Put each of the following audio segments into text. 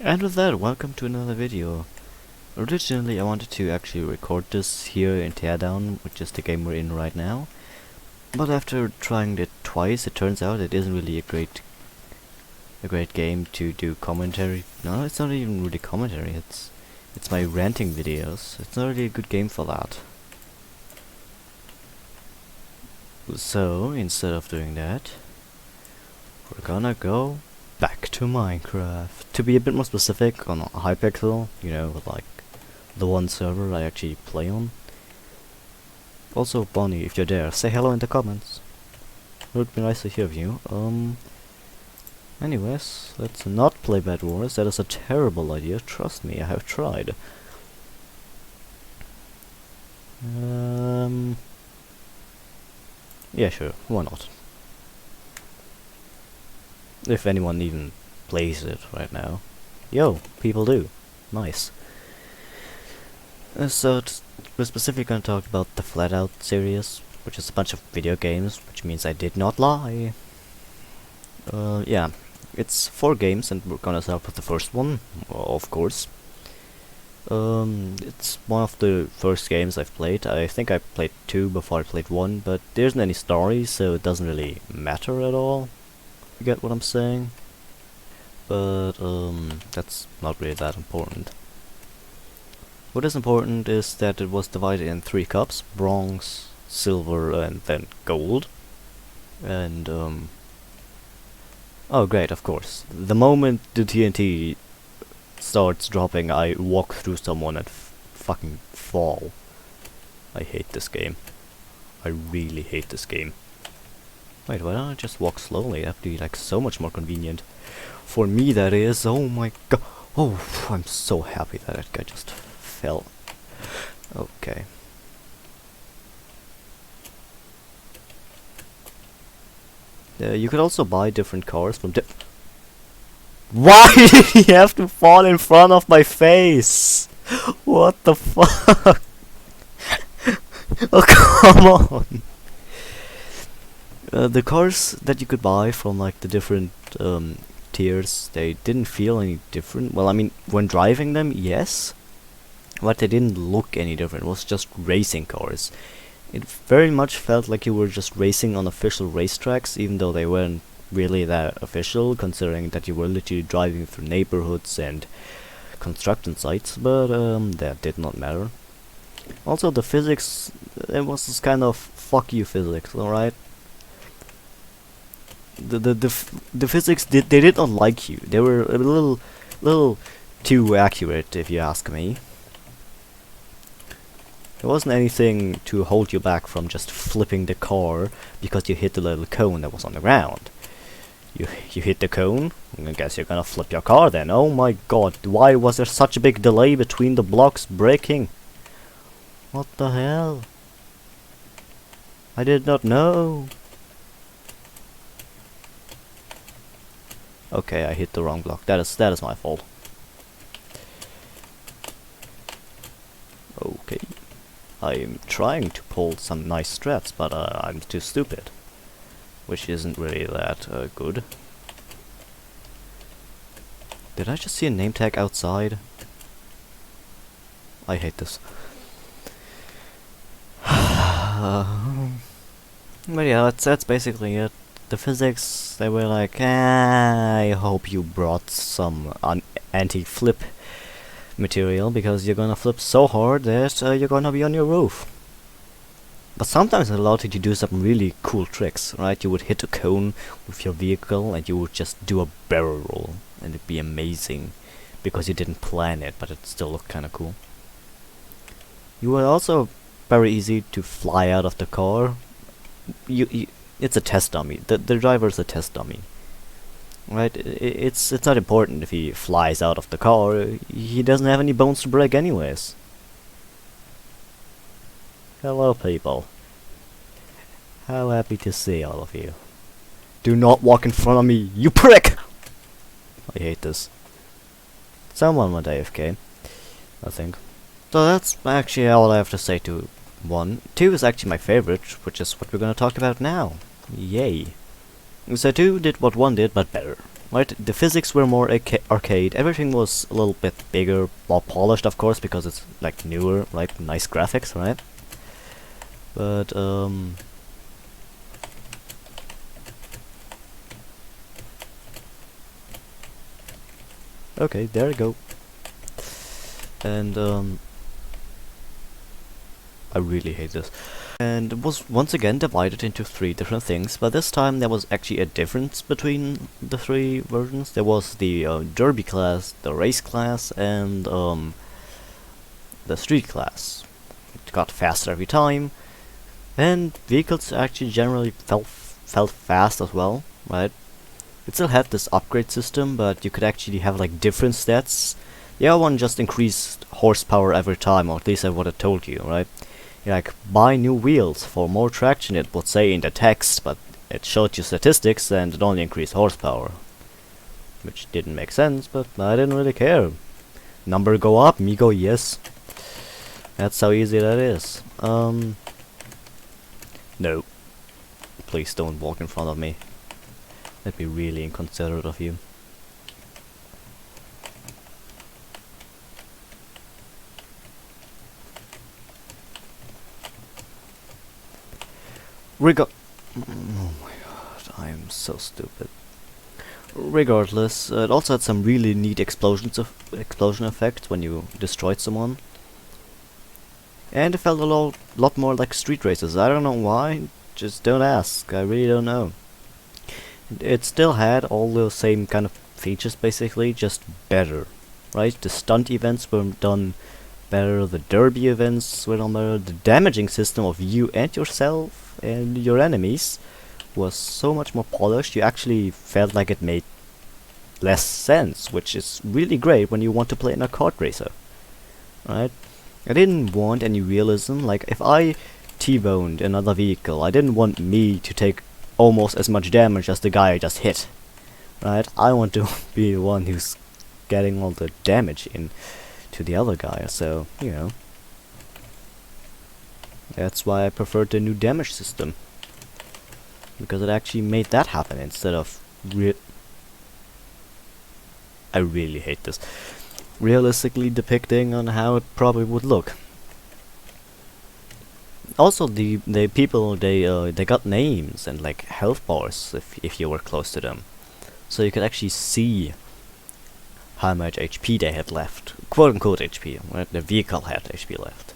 And with that, welcome to another video. Originally I wanted to actually record this here in Teardown, which is the game we're in right now. But after trying it twice, it turns out it isn't really a great game to do commentary. No, it's not even really commentary, it's my ranting videos. It's not really a good game for that. So, instead of doing that, we're gonna go back to Minecraft. To be a bit more specific, on Hypixel, you know, like the one server I actually play on. Also, Bonnie, if you're there, say hello in the comments. It would be nice to hear of you. Anyways, let's not play Bed Wars. That is a terrible idea. Trust me, I have tried. Yeah, sure. Why not? If anyone even plays it right now. Yo, people do. Nice. We're specifically going to talk about the Flat Out series, which is a bunch of video games, which means I did not lie. Yeah, it's 4 games, and we're gonna start with the first one, of course. It's one of the first games I've played. I think I played 2 before I played 1, but there isn't any story, so it doesn't really matter at all. You get what I'm saying? But, that's not really that important. What is important is that it was divided in 3 cups: bronze, silver, and then gold. And, oh great, of course. The moment the TNT starts dropping, I walk through someone and fucking fall. I hate this game. I really hate this game. Wait, why don't I just walk slowly? That'd be like so much more convenient. For me, that is. Oh my god. Oh, I'm so happy that that guy just fell. Okay. You could also buy different cars from Why did he have to fall in front of my face? What the fuck? Oh, come on. The cars that you could buy from like the different tiers, they didn't feel any different. Well, I mean, when driving them, yes, but they didn't look any different. It was just racing cars. It very much felt like you were just racing on official racetracks, even though they weren't really that official, considering that you were literally driving through neighborhoods and construction sites, but that did not matter. Also, the physics, it was this kind of fuck you physics, alright? The physics they did not like you. They were a little too accurate, if you ask me. There wasn't anything to hold you back from just flipping the car because you hit the little cone that was on the ground. You hit the cone, I guess you're gonna flip your car then. Oh my god, why was there such a big delay between the blocks breaking? What the hell? I did not know. Okay, I hit the wrong block. That is my fault. Okay. I'm trying to pull some nice strats, but I'm too stupid. Which isn't really that good. Did I just see a name tag outside? I hate this. But yeah, that's basically it. The physics, they were like, I hope you brought some anti-flip material, because you're gonna flip so hard that you're gonna be on your roof. But sometimes it allowed you to do some really cool tricks, right? You would hit a cone with your vehicle and you would just do a barrel roll, and it'd be amazing, because you didn't plan it, but it still looked kinda cool. You were also very easy to fly out of the car. It's a test dummy. The driver's a test dummy. Right, it's not important if he flies out of the car. He doesn't have any bones to break anyways. Hello, people. How happy to see all of you. Do not walk in front of me, you prick! I hate this. Someone went AFK, I think. So that's actually all I have to say to 1. 2 is actually my favorite, which is what we're gonna talk about now. Yay. So 2 did what 1 did, but better. right? The physics were more arcade. Everything was a little bit bigger, more polished, of course, because it's like newer, right? Nice graphics, right? But okay, there you go. And I really hate this. And it was once again divided into 3 different things, but this time there was actually a difference between the 3 versions. There was the derby class, the race class, and the street class. It got faster every time, and vehicles actually generally felt fast as well, right? It still had this upgrade system, but you could actually have like different stats. The other one just increased horsepower every time, or at least that's what it told you, right? Like, buy new wheels for more traction, it would say in the text, but it showed you statistics and it only increased horsepower. Which didn't make sense, but I didn't really care. Number go up, me go yes. That's how easy that is. No. Please don't walk in front of me. That'd be really inconsiderate of you. Oh my god, I am so stupid. Regardless, it also had some really neat explosion effects when you destroyed someone. And it felt a lot more like street races. I don't know why, just don't ask, I really don't know. It still had all the same kind of features basically, just better. Right? The stunt events were done better, the derby events were done better, the damaging system of you and yourself and your enemies was so much more polished. You actually felt like it made less sense, which is really great when you want to play in a kart racer. Right? I didn't want any realism. Like, if I T-boned another vehicle, I didn't want me to take almost as much damage as the guy I just hit. Right? I want to be the one who's getting all the damage in to the other guy, so, you know. That's why I preferred the new damage system. Because it actually made that happen instead of I really hate this. Realistically depicting on how it probably would look. Also, the people they got names and like health bars if you were close to them, so you could actually see how much HP they had left, quote unquote HP. Right? The vehicle had HP left.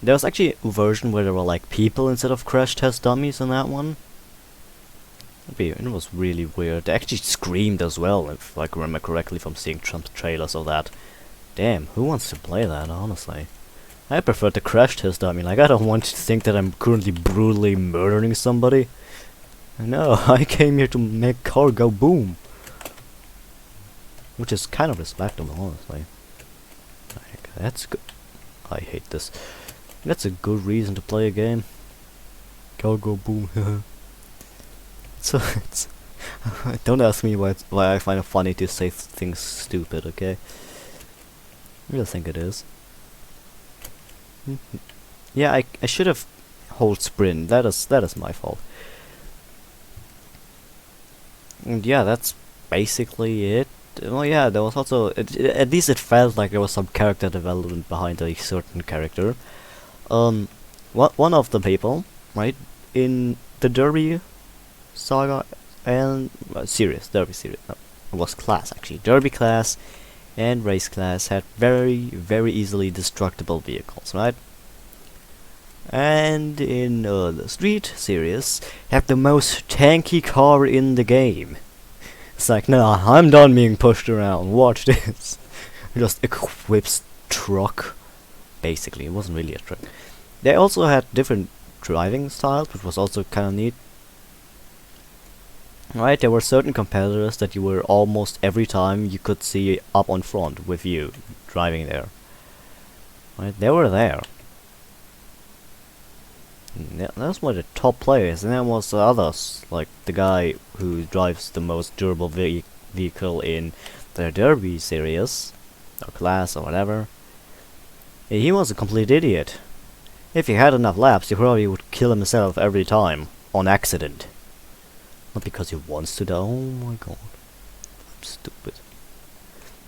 There was actually a version where there were like people instead of crash test dummies in that one. It was really weird. They actually screamed as well, if I remember correctly from seeing trailers of that. Damn, who wants to play that, honestly? I prefer the crash test dummy. Like, I don't want to think that I'm currently brutally murdering somebody. No, I came here to make car go boom. Which is kind of respectable, honestly. Like, that's good. I hate this. That's a good reason to play a game. Car go boom. So it's don't ask me why I find it funny to say things stupid, okay? I just think it is. Yeah, I should have hold sprint. That is my fault. And yeah, that's basically it. Well, yeah, there was also at least it felt like there was some character development behind a certain character. One of the people, right, in the Derby saga and Derby series, no, it was class actually. Derby class and race class had very easily destructible vehicles, right? And in the street series, have the most tanky car in the game. It's like, nah, I'm done being pushed around. Watch this. Just equips truck. Basically, it wasn't really a truck. They also had different driving styles, which was also kind of neat. Right, there were certain competitors that you were almost every time you could see up on front with you driving there. Right, they were there. That's one of the top players, and then was the others, like the guy who drives the most durable vehicle in the Derby series, or class, or whatever. He was a complete idiot. If he had enough laps, he probably would kill himself every time, on accident. Not because he wants to die. Oh my god. stupid.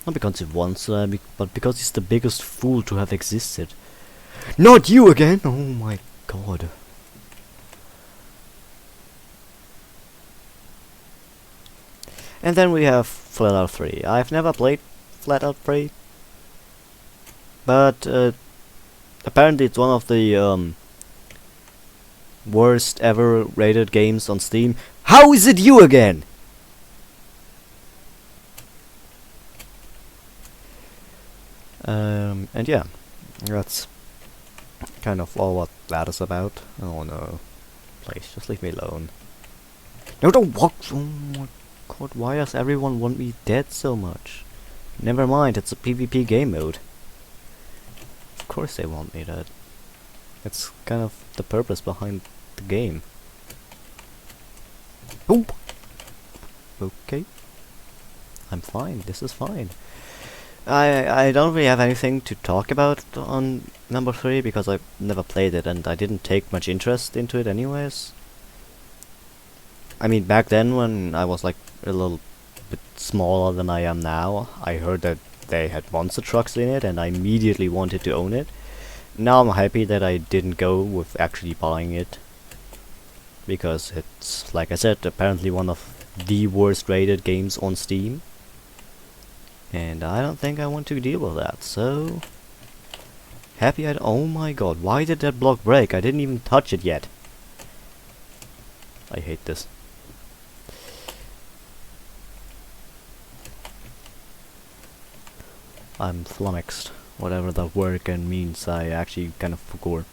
Not because he wants to, but because he's the biggest fool to have existed. Not you again! Oh my god. And then we have Flatout 3. I've never played Flatout 3, but apparently it's one of the worst ever rated games on Steam. How is it you again? And yeah, that's kind of all what that is about. Oh no, please just leave me alone. No, don't walk. Oh my god, why does everyone want me dead so much? Never mind, it's a PvP game mode. Of course they want me dead. It's kind of the purpose behind the game. Oh! Okay. I'm fine, this is fine. I don't really have anything to talk about on number 3 because I never played it and I didn't take much interest into it anyways. I mean, back then when I was like a little bit smaller than I am now, I heard that they had monster trucks in it and I immediately wanted to own it. Now I'm happy that I didn't go with actually buying it, because it's, like I said, apparently one of the worst rated games on Steam. And I don't think I want to deal with that, so... Happy I oh my god, why did that block break? I didn't even touch it yet. I hate this. I'm flummoxed. Whatever that word can means, I actually kind of forgot.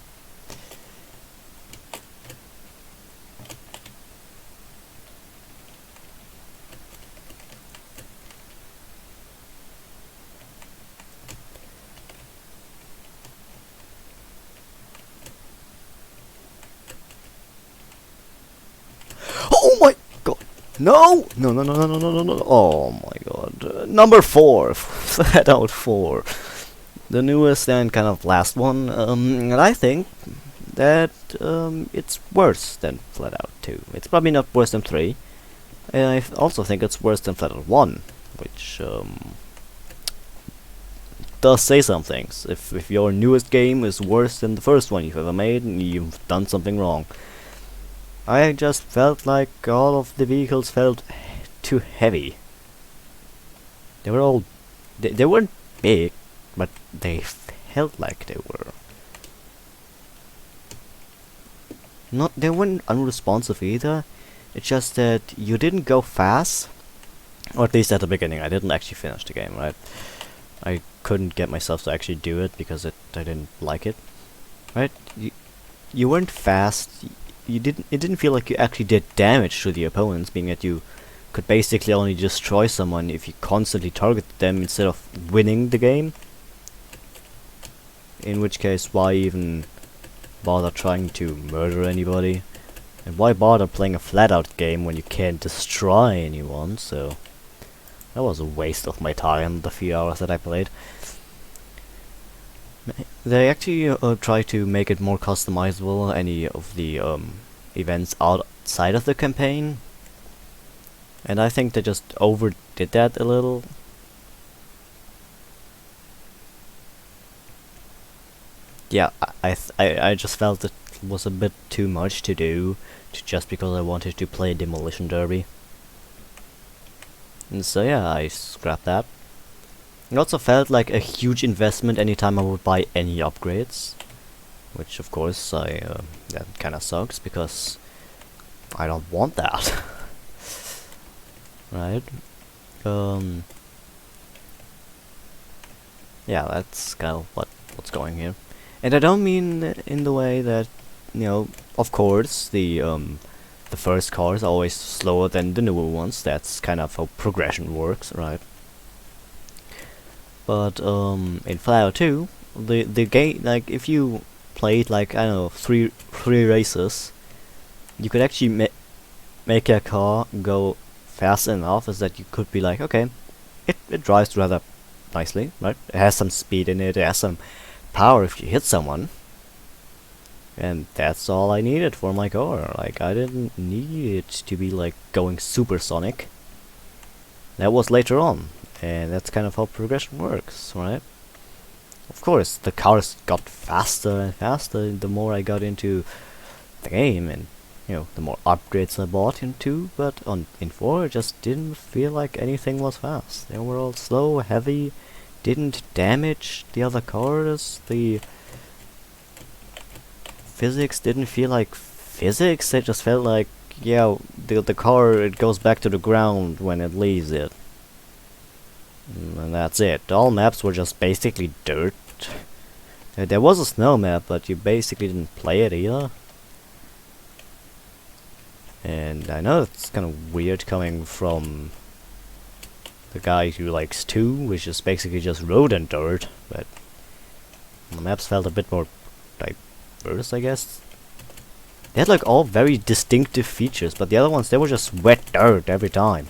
Oh my god! No! No, no, no, no, no, no, no, no. Oh my god. Number 4. Flatout 4. The newest and kind of last one. And I think that it's worse than Flatout 2. It's probably not worse than 3. And I also think it's worse than Flatout 1. Which does say some things. If your newest game is worse than the first one you've ever made, you've done something wrong. I just felt like all of the vehicles felt too heavy. They were all... They weren't big, but they felt like they were. They weren't unresponsive either. It's just that you didn't go fast. Or at least at the beginning. I didn't actually finish the game, right? I couldn't get myself to actually do it because I didn't like it. Right? You weren't fast. It didn't feel like you actually did damage to the opponents, being that you could basically only destroy someone if you constantly targeted them instead of winning the game. In which case, why even bother trying to murder anybody? And why bother playing a flat-out game when you can't destroy anyone? So that was a waste of my time, the few hours that I played. They actually try to make it more customizable, any of the events outside of the campaign. And I think they just overdid that a little. Yeah, I just felt it was a bit too much to do, just because I wanted to play Demolition Derby. And so yeah, I scrapped that. It also felt like a huge investment anytime I would buy any upgrades, which of course that kind of sucks because I don't want that. Right? Yeah, that's kind of what's going here. And I don't mean in the way that, you know, of course the first cars are always slower than the newer ones. That's kind of how progression works, right? But in Flatout 2, the game, like if you played like I don't know three races, you could actually make a car go fast enough as that you could be like, okay, it drives rather nicely, right? It has some speed in it, it has some power if you hit someone. And that's all I needed for my car. Like, I didn't need it to be like going supersonic. That was later on, and that's kind of how progression works, right? Of course, the cars got faster and faster the more I got into the game, and the more upgrades I bought into. But in 4, it just didn't feel like anything was fast. They were all slow, heavy, didn't damage the other cars. The physics didn't feel like physics. It just felt like, yeah, the car, it goes back to the ground when it leaves it. And that's it. All maps were just basically dirt. There was a snow map, but you basically didn't play it either. And I know it's kind of weird coming from the guy who likes 2, which is basically just road and dirt, but the maps felt a bit more diverse, I guess. They had like all very distinctive features, but the other ones, they were just wet dirt every time.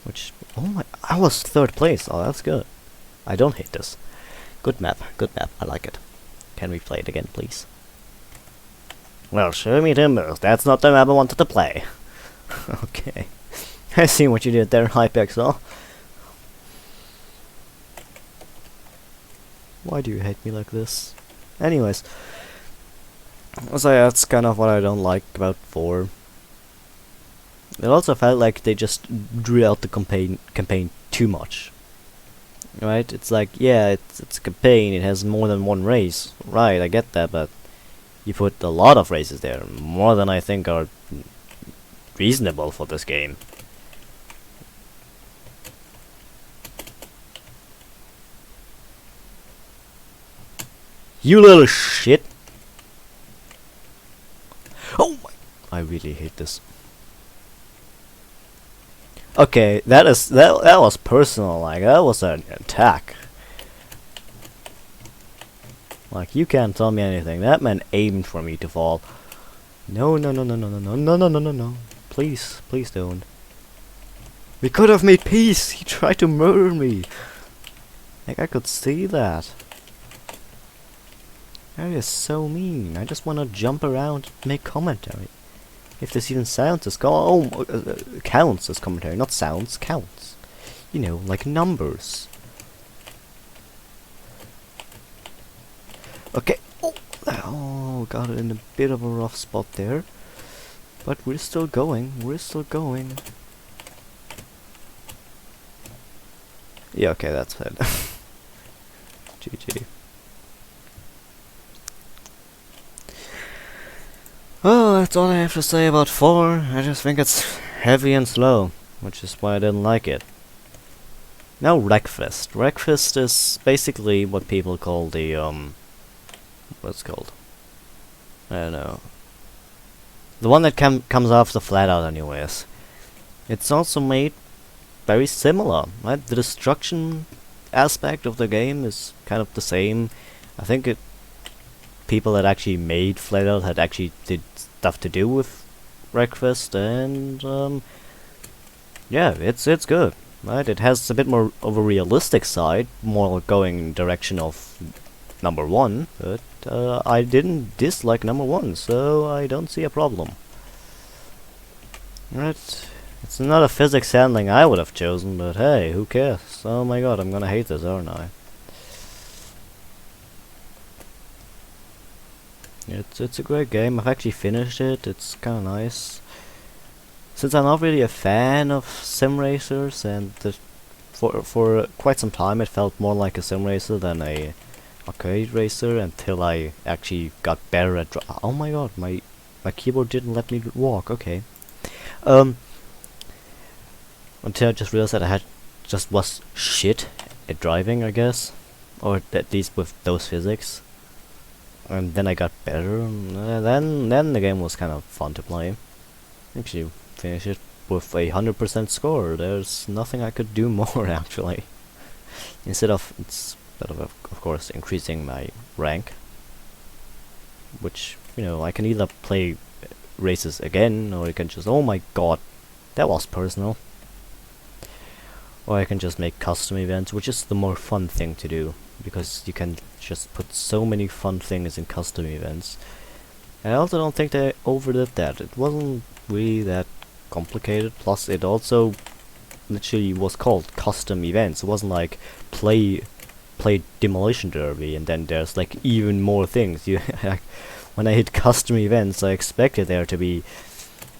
Which, oh my, I was 3rd place. Oh, that's good. I don't hate this. Good map, I like it. Can we play it again, please? Well, show me timbers. That's not the map I wanted to play. Okay. I see what you did there, Hypixel. Why do you hate me like this? Anyways. So yeah, that's kind of what I don't like about 4. It also felt like they just drew out the campaign too much. Right? It's like, yeah, it's a campaign, it has more than one race. Right, I get that, but you put a lot of races there, more than I think are reasonable for this game. You little shit! Oh my! I really hate this. Okay, that was personal. Like, that was an attack. Like, you can't tell me anything. That man aimed for me to fall. No, no, no, no, no, no, no, no, no, no, no, no. Please, please don't. We could have made peace. He tried to murder me. Like, I could see that. That is so mean. I just want to jump around and make commentary. If this even sounds as counts as commentary, not sounds, counts. You know, like numbers. Okay. Oh, got it in a bit of a rough spot there. But we're still going. We're still going. Yeah, okay, that's it. GG. Well, that's all I have to say about 4. I just think it's heavy and slow, which is why I didn't like it. Now Wreckfest. Wreckfest is basically what people call the, what's it called? I don't know. The one that comes after Flatout anyways. It's also made very similar, right? The destruction aspect of the game is kind of the same. I think people that actually made Flatout had actually did stuff to do with Wreckfest, and yeah, it's good, right? It has a bit more of a realistic side, more going direction of number 1, but I didn't dislike number 1, so I don't see a problem. Right? It's not a physics handling I would have chosen, but hey, who cares? Oh my god, I'm gonna hate this, aren't I? It's a great game. I've actually finished it. It's kind of nice. Since I'm not really a fan of sim racers, and for quite some time it felt more like a sim racer than a arcade racer until I actually got better at oh my god, my keyboard didn't let me walk. Okay. Until I just realized that I just was shit at driving, I guess, or at least with those physics. And then I got better, and then the game was kind of fun to play. Actually, finish it with 100% score. There's nothing I could do more actually. Instead of course increasing my rank, which I can either play races again, or I can just oh my god, that was personal. Or I can just make custom events, which is the more fun thing to do, because you can just put so many fun things in custom events. I also don't think they overdid that. It wasn't really that complicated. Plus, it also literally was called custom events. It wasn't like play Demolition Derby and then there's like even more things. You when I hit custom events, I expected there to be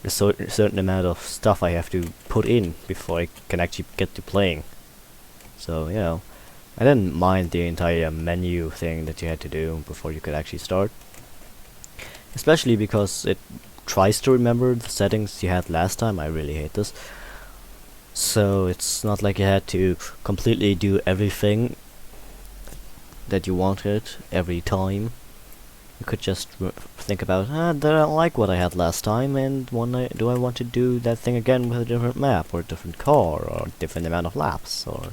a certain amount of stuff I have to put in before I can actually get to playing. So, you know, I didn't mind the entire menu thing that you had to do before you could actually start. Especially because it tries to remember the settings you had last time. I really hate this. So it's not like you had to completely do everything that you wanted every time. You could just think about, I don't like what I had last time, and do I want to do that thing again with a different map, or a different car, or a different amount of laps, or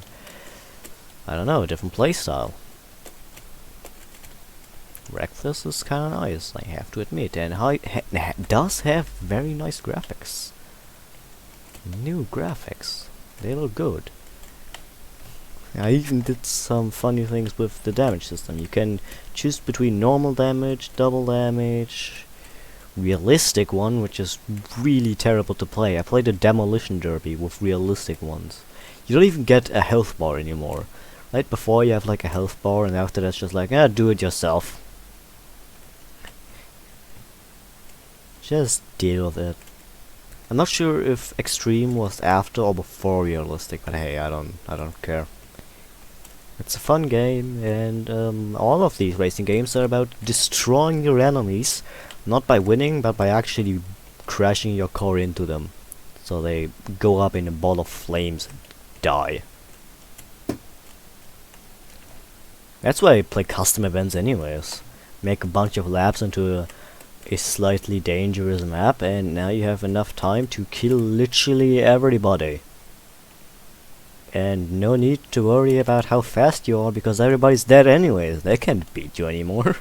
I don't know, a different playstyle. Breakfast is kinda nice, I have to admit, and does have very nice graphics. New graphics, they look good. I even did some funny things with the damage system. You can choose between normal damage, double damage, realistic one, which is really terrible to play. I played a Demolition Derby with realistic ones. You don't even get a health bar anymore. Right before you have like a health bar, and after that's just like, do it yourself. Just deal with it. I'm not sure if extreme was after or before realistic, but hey, I don't care. It's a fun game, and all of these racing games are about destroying your enemies, not by winning, but by actually crashing your car into them, so they go up in a ball of flames and die. That's why I play custom events anyways. Make a bunch of laps into a slightly dangerous map, and now you have enough time to kill literally everybody. And no need to worry about how fast you are, because everybody's dead anyways. They can't beat you anymore.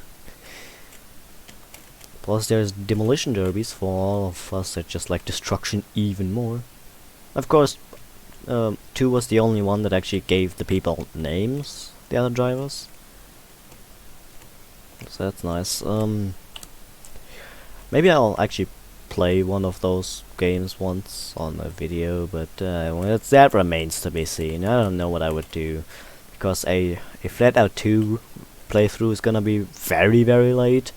Plus there's demolition derbies for all of us that just like destruction even more. Of course, 2 was the only one that actually gave the people names, the other drivers. So that's nice. Maybe I'll actually play one of those games once on a video, but that remains to be seen. I don't know what I would do, because a flat out 2 playthrough is gonna be very late.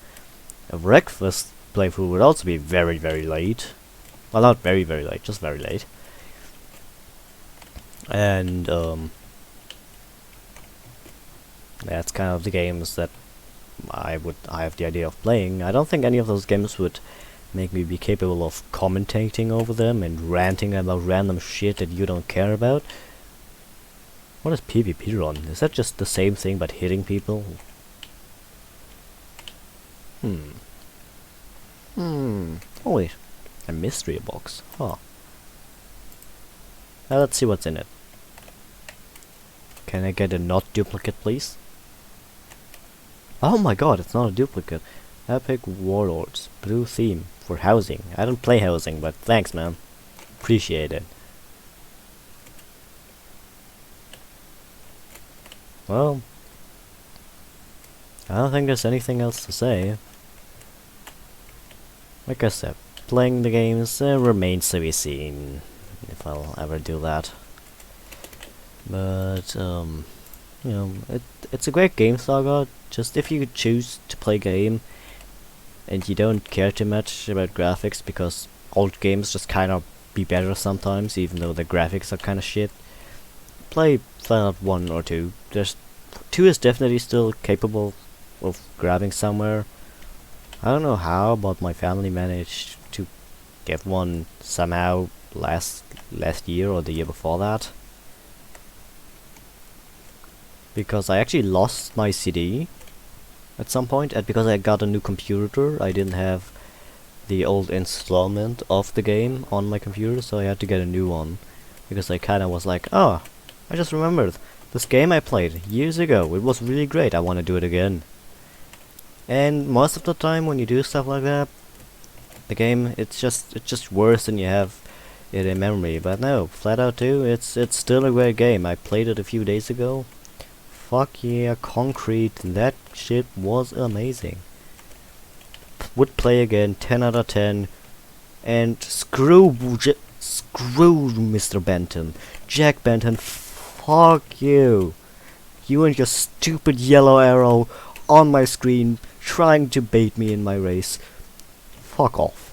A breakfast playthrough would also be very late. Well, not very late, just very late. And that's kind of the games that I have the idea of playing. I don't think any of those games would make me be capable of commentating over them and ranting about random shit that you don't care about. What is PvP run? Is that just the same thing but hitting people? Oh wait, a mystery box. Huh. Now let's see what's in it. Can I get a not duplicate, please? Oh my god, it's not a duplicate. Epic Warlords, blue theme for housing. I don't play housing, but thanks, man. Appreciate it. Well, I don't think there's anything else to say. Like I said, playing the games remains to be seen if I'll ever do that. But you know, it's a great game, Saga. Just if you could choose to play a game and you don't care too much about graphics, because old games just kind of be better sometimes, even though the graphics are kind of shit, play Fallout 1 or 2. There's 2 is definitely still capable of grabbing somewhere. I don't know how, but my family managed to get one somehow last year or the year before that. Because I actually lost my CD at some point, and because I got a new computer, I didn't have the old installment of the game on my computer, so I had to get a new one. Because I kinda was like, oh, I just remembered this game I played years ago. It was really great. I want to do it again. And most of the time when you do stuff like that, the game it's just worse than you have it in memory. But no, Flat Out 2, it's still a great game. I played it a few days ago. Fuck yeah, Concrete, that shit was amazing. Would play again, 10 out of 10. And screw Screw Mr. Benton. Jack Benton, fuck you. You and your stupid yellow arrow on my screen trying to bait me in my race. Fuck off.